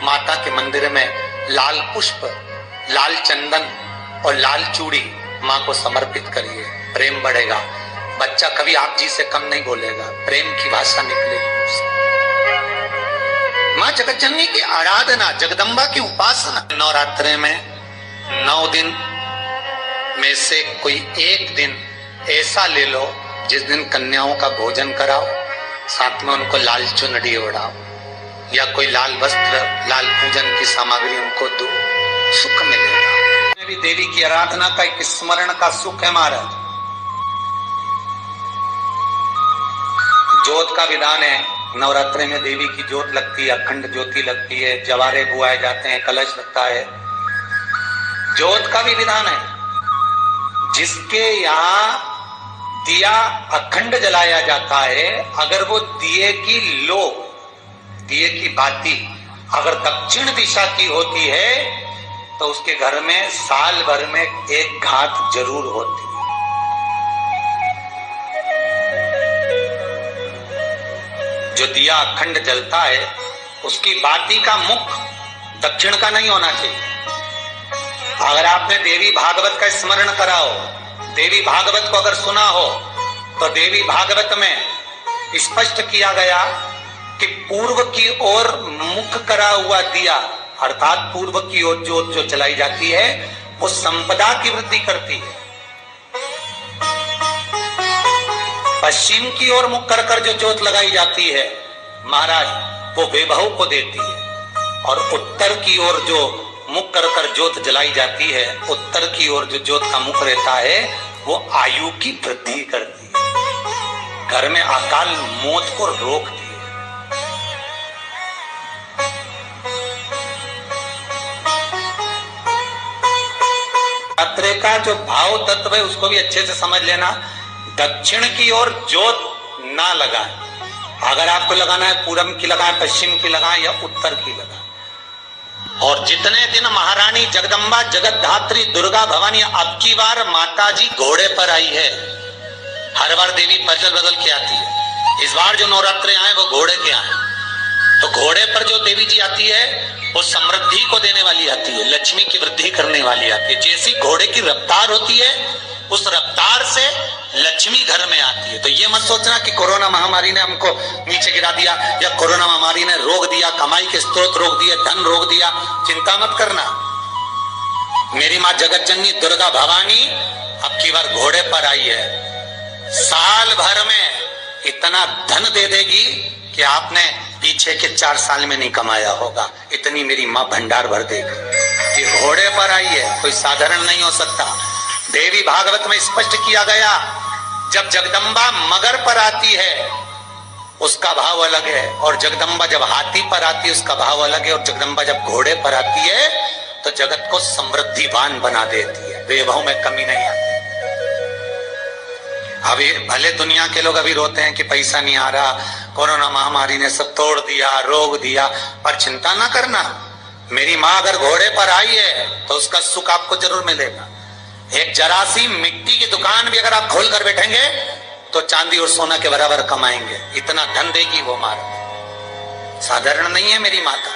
माता के मंदिर में लाल पुष्प, लाल चंदन और लाल चूड़ी माँ को समर्पित करिए, प्रेम बढ़ेगा। बच्चा कभी आप जी से कम नहीं बोलेगा, प्रेम की भाषा निकलेगी। माँ जगतजननी की आराधना, जगदम्बा की उपासना। नवरात्रि में 9 दिन में से कोई एक दिन ऐसा ले लो जिस दिन कन्याओं का भोजन कराओ, साथ में उनको लाल चुनरी ओढ़ाओ या कोई लाल वस्त्र, लाल पूजन की सामग्री उनको दो, सुख मिलेगा। भी देवी की आराधना का एक स्मरण का सुख है महाराज। ज्योत का विधान है, नवरात्रि में देवी की ज्योत लगती है, अखंड ज्योति लगती है, जवारे बुआए जाते हैं, कलश लगता है। ज्योत का भी विधान है, जिसके यहाँ दिया अखंड जलाया जाता है, अगर वो दिए की लो, दिए की बाती अगर दक्षिण दिशा की होती है तो उसके घर में साल भर में एक घात जरूर होती है। जो दिया अखंड जलता है उसकी बाती का मुख दक्षिण का नहीं होना चाहिए। अगर आपने देवी भागवत का स्मरण करा हो, देवी भागवत को अगर सुना हो, तो देवी भागवत में स्पष्ट किया गया कि पूर्व की ओर मुख करा हुआ दिया, अर्थात पूर्व की ओर ज्योत जो जलाई जाती है वो संपदा की वृद्धि करती है। पश्चिम की ओर मुख कर कर जो ज्योत लगाई जाती है महाराज, वो वैभव को देती है। और उत्तर की ओर जो मुख कर कर ज्योत जलाई जाती है, उत्तर की ओर जो ज्योत का मुख रहता है वो आयु की वृद्धि करती है, घर में अकाल मौत को रोकती है। नवरात्रि का जो भाव तत्व है उसको भी अच्छे से समझ लेना। दक्षिण की ओर ज्योत ना लगाएं, अगर आपको लगाना है पूरब की लगाएं, पश्चिम की लगाएं या उत्तर की लगाएं। और जितने दिन महारानी जगदम्बा जगतधात्री दुर्गा भवानी, अब की बार माताजी घोड़े पर आई है। हर बार देवी बदल बदल के आती है, इस बार जो नवरात्रे आए वो घोड़े के आए। तो घोड़े पर जो देवी जी आती है वो समृद्धि को देने वाली आती है, लक्ष्मी की वृद्धि करने वाली आती है। जैसी घोड़े की रफ्तार होती है उस रफ्तार से लक्ष्मी घर में आती है। तो ये मत सोचना कि कोरोना महामारी ने हमको नीचे गिरा दिया या कोरोना महामारी ने रोक दिया, कमाई के स्रोत रोक दिए, धन रोक दिया। चिंता मत करना, मेरी माँ जगतजननी दुर्गा भवानी अब की बार घोड़े पर आई है। साल भर में इतना धन दे देगी कि आपने पीछे के 4 साल में नहीं कमाया होगा, इतनी मेरी माँ भंडार भर देगी। ये घोड़े पर आई है, कोई साधारण नहीं हो सकता। देवी भागवत में स्पष्ट किया गया, जब जगदम्बा मगर पर आती है उसका भाव अलग है, और जगदम्बा जब हाथी पर आती है उसका भाव अलग है, और जगदम्बा जब घोड़े पर आती है तो जगत को समृद्धिवान बना देती है, वैभव में कमी नहीं आती। अभी भले दुनिया के लोग अभी रोते हैं कि पैसा नहीं आ रहा, कोरोना महामारी ने सब तोड़ दिया, रोक दिया, पर चिंता ना करना, मेरी माँ अगर घोड़े पर आई है तो उसका सुख आपको जरूर मिलेगा। एक जरा सी मिट्टी की दुकान भी अगर आप खोल कर बैठेंगे तो चांदी और सोना के बराबर कमाएंगे, इतना धन देगी वो माँ। साधारण नहीं है मेरी माता।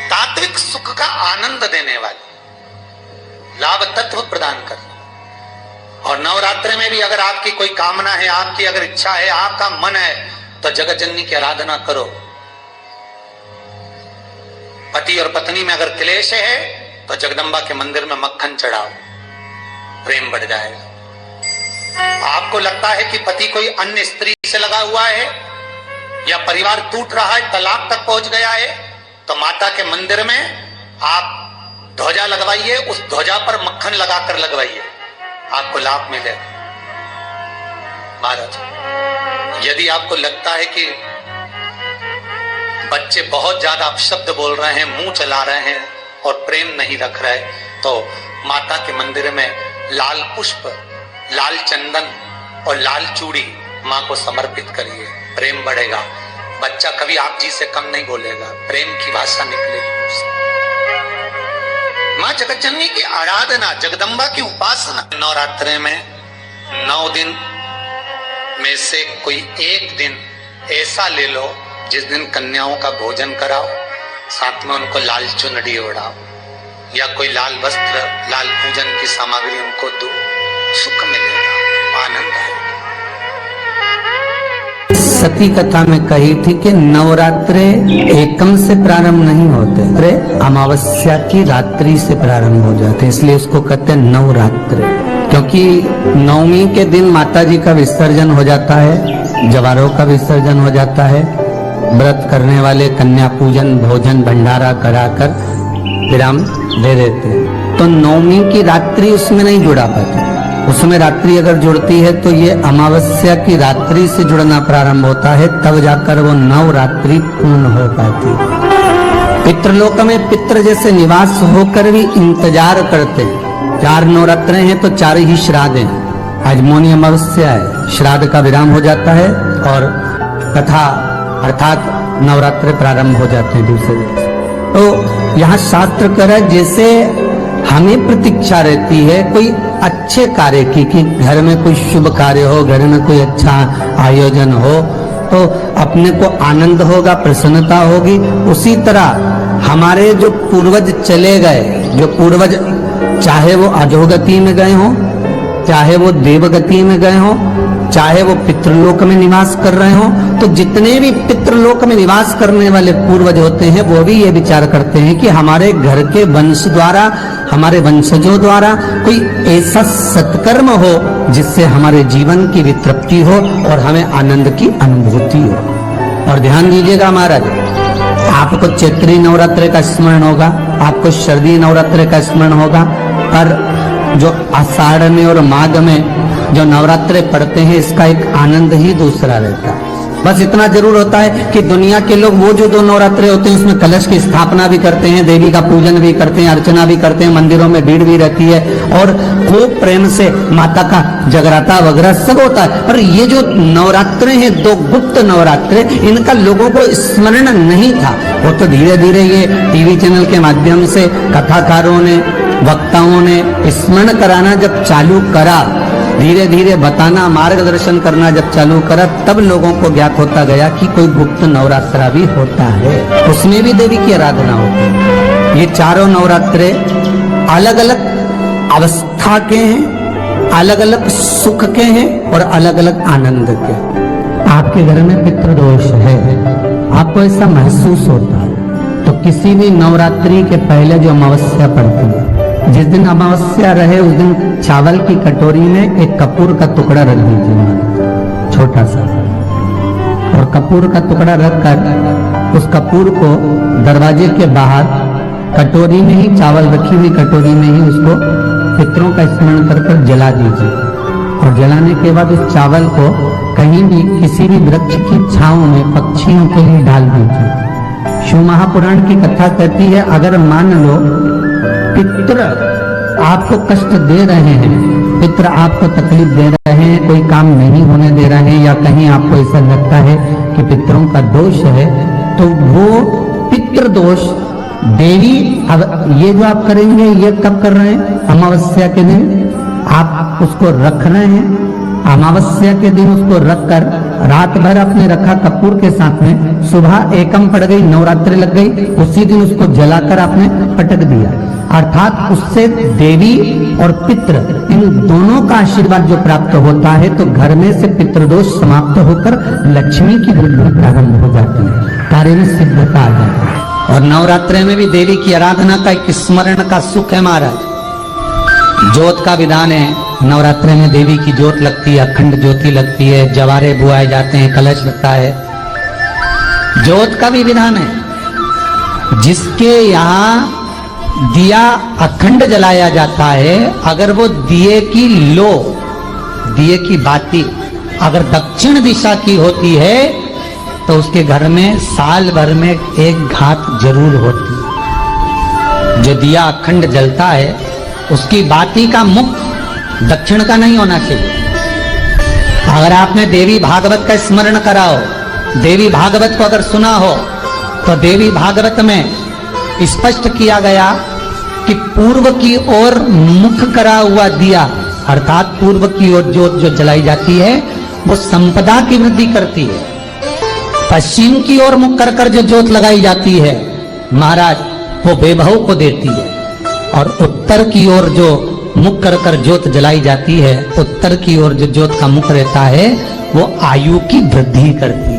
तात्विक सुख का आनंद देने वाली, लाभ तत्व प्रदान करने। और नवरात्रि में भी अगर आपकी कोई कामना है, आपकी अगर इच्छा है, आपका मन है, तो जगतजननी की आराधना करो। पति और पत्नी में अगर क्लेश है तो जगदम्बा के मंदिर में मक्खन चढ़ाओ, प्रेम बढ़ जाएगा। आपको लगता है कि पति कोई अन्य स्त्री से लगा हुआ है या परिवार टूट रहा है, तलाक तक पहुंच गया है, तो माता के मंदिर में आप ध्वजा लगवाइए, उस ध्वजा पर मक्खन लगाकर लगवाइए, आपको लाभ मिलेगा। महाराज, यदि आपको लगता है कि बच्चे बहुत ज्यादा अपशब्द बोल रहे हैं, मुंह चला रहे हैं और प्रेम नहीं रख रहे, तो माता के मंदिर में लाल पुष्प, लाल चंदन और लाल चूड़ी माँ को समर्पित करिए, प्रेम बढ़ेगा। बच्चा कभी आप जी से कम नहीं बोलेगा, प्रेम की भाषा निकलेगी। माँ जगतजननी की आराधना, जगदम्बा की उपासना। नवरात्रि में 9 दिन में से कोई एक दिन ऐसा ले लो जिस दिन कन्याओं का भोजन कराओ, साथ में उनको लाल चुनरी ओढ़ाओ या कोई लाल वस्त्र, लाल पूजन की सामग्री उनको दो, सुख मिलेगा, आनंद आएगा। सती कथा में कही थी कि नवरात्रे एकम से प्रारंभ नहीं होते, अमावस्या की रात्रि से प्रारंभ हो जाते, इसलिए उसको कहते हैं नवरात्रे। क्योंकि नवमी के दिन माता जी का विसर्जन हो जाता है, जवारों का विसर्जन हो जाता है, व्रत करने वाले कन्या पूजन भोजन भंडारा कराकर विराम दे देते हैं। तो नवमी की रात्रि उसमें नहीं जुड़ा पाती, उसमें रात्रि अगर जुड़ती है तो ये अमावस्या की रात्रि से जुड़ना प्रारंभ होता है, तब जाकर वो नवरात्रि पूर्ण हो पाती है। पितृलोक में पितृ जैसे निवास होकर भी इंतजार करते हैं। 4 नवरात्रे हैं तो 4 ही श्राद्ध हैं। आज मौनी अमावस्या है, श्राद्ध का विराम हो जाता है और कथा अर्थात नवरात्रे प्रारंभ हो जाते हैं दूसरे दिन। तो यहाँ शास्त्र कह रहा है जैसे हमें प्रतीक्षा रहती है कोई अच्छे कार्य की, कि घर में कोई शुभ कार्य हो, घर में कोई अच्छा आयोजन हो तो अपने को आनंद होगा, प्रसन्नता होगी। उसी तरह हमारे जो पूर्वज चले गए, जो पूर्वज चाहे वो अधोगति में गए हों, चाहे वो देवगति में गए हों, चाहे वो पितृलोक में निवास कर रहे हों, तो जितने भी पितृलोक में निवास करने वाले पूर्वज होते हैं वो भी ये विचार करते हैं कि हमारे घर के वंश द्वारा, हमारे वंशजों द्वारा कोई ऐसा सत्कर्म हो जिससे हमारे जीवन की वितृप्ति हो और हमें आनंद की अनुभूति हो। और ध्यान दीजिएगा महाराज, आपको चैत्री नवरात्रि का स्मरण होगा, आपको शरदी नवरात्रि का स्मरण होगा, पर जो आषाढ़ में और माघ में जो नवरात्रे पढ़ते हैं इसका एक आनंद ही दूसरा रहता है। बस इतना जरूर होता है कि दुनिया के लोग वो जो 2 नवरात्रे होते हैं उसमें कलश की स्थापना भी करते हैं, देवी का पूजन भी करते हैं, अर्चना भी करते हैं, मंदिरों में भीड़ भी रहती है और खूब प्रेम से माता का जगराता वगैरह सब होता है। पर ये जो नवरात्रे हैं 2 गुप्त नवरात्रे, इनका लोगों को स्मरण नहीं था। वो तो धीरे धीरे ये टीवी चैनल के माध्यम से कथाकारों ने, वक्ताओं ने स्मरण कराना जब चालू करा, धीरे धीरे बताना, मार्गदर्शन करना जब चालू करा, तब लोगों को ज्ञात होता गया कि कोई गुप्त नवरात्रा भी होता है, उसमें भी देवी की आराधना होती है। ये 4 नवरात्रे अलग अलग अवस्था के हैं, अलग अलग सुख के हैं और अलग अलग आनंद के। आपके घर में पितृदोष है, आपको ऐसा महसूस होता है, तो किसी भी नवरात्रि के पहले जो अमावस्या पड़ती है, जिस दिन अमावस्या रहे उस दिन चावल की कटोरी में एक कपूर का टुकड़ा रख दीजिए, छोटा सा, और कपूर का टुकड़ा रखकर उस कपूर को दरवाजे के बाहर कटोरी में ही, चावल रखी हुई कटोरी में ही उसको पितरों का स्मरण कर जला दीजिए। और जलाने के बाद उस चावल को कहीं भी किसी भी वृक्ष की छांव में पक्षियों के लिए डाल दीजिए। शिव महापुराण की कथा कहती है, अगर मान लो पितृ आपको कष्ट दे रहे हैं, पितृ आपको तकलीफ दे रहे हैं, कोई काम नहीं होने दे रहे हैं, या कहीं आपको ऐसा लगता है कि पितरों का दोष है, तो वो पितृ दोष देवी, अब ये जो आप करेंगे ये कब कर रहे हैं? अमावस्या के दिन आप उसको रख रहे हैं, अमावस्या के दिन उसको रखकर रात भर अपने रखा कपूर के साथ में, सुबह एकम पड़ गई, नवरात्रि लग गई, उसी दिन उसको जलाकर आपने पटक दिया। अर्थात उससे देवी और पितृ इन दोनों का आशीर्वाद जो प्राप्त होता है, तो घर में से पितृदोष समाप्त होकर लक्ष्मी की वृद्धि प्रारंभ हो जाती है, कार्य में सिद्धता आ जाती है। और नवरात्रि में भी देवी की आराधना का एक स्मरण का सुख है महाराज। ज्योत का विधान है, नवरात्रि में देवी की ज्योत लगती है, अखंड ज्योति लगती है, जवारे बुआए जाते हैं, कलश लगता है। ज्योत का भी विधान है, जिसके यहाँ दिया अखंड जलाया जाता है, अगर वो दिए की लो, दिए की बाती अगर दक्षिण दिशा की होती है तो उसके घर में साल भर में एक घात जरूर होती है। जो दिया अखंड जलता है उसकी बाती का मुख दक्षिण का नहीं होना चाहिए। अगर आपने देवी भागवत का स्मरण कराओ, देवी भागवत को अगर सुना हो, तो देवी भागवत में स्पष्ट किया गया कि पूर्व की ओर मुख करा हुआ दिया, अर्थात पूर्व की ओर ज्योत जो जलाई जाती है वो संपदा की वृद्धि करती है। पश्चिम की ओर मुख कर जो ज्योत लगाई जाती है महाराज वो वैभव को देती है, और उत्तर की ओर जो मुख कर ज्योत जलाई जाती है, उत्तर की ओर जो ज्योत का मुख रहता है वो आयु की वृद्धि करती है।